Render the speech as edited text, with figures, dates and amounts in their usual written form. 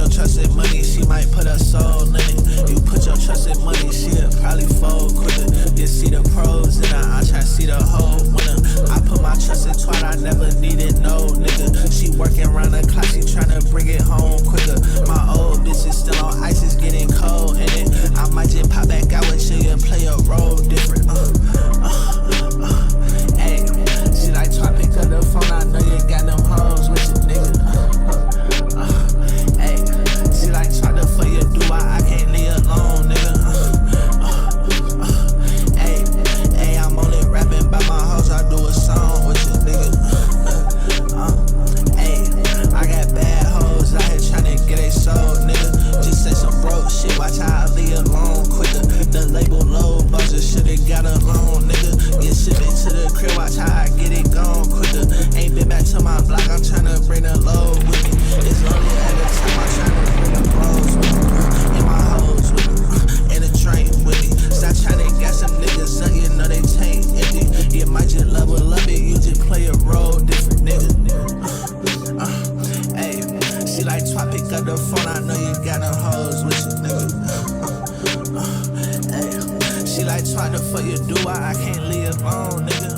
your trust in money, she might put her soul in it. You put your trust in money, she'll probably fold quicker. You see the pros in her, I try to see the whole winner. I put my trust in twat, I never needed no nigga. She working round the clock, she tryna bring it home quicker. My old bitch is still on ice, it's getting cold in it. I might just pop back out with you and play a role different. Hey, she like try pick up the phone, I know you got them hoes with you, nigga. Hey, she like try to fuck you, do I can't leave alone, nigga. Hey, I'm only rapping about my hoes, I do a song with you, nigga. Hey, I got bad hoes out here tryna get they soul, nigga. Just say some broke shit, watch how I leave alone quicker. The label low, buzzer shoulda got alone, nigga. Get shipped to the crib, watch how I get it gone quicker. Ain't been back to my block, I'm tryna bring the load with me. It's only at a time I'm tryna bring the clothes with me. And my hoes with me, and the train with me. Stop tryna gas some niggas up, you know they tank empty. You might just level up it, you just play a role different, nigga. Hey, she like try pick up the phone, I know you got them hoes with you, nigga. Hey, she like try to fuck you, do I can't leave alone, nigga.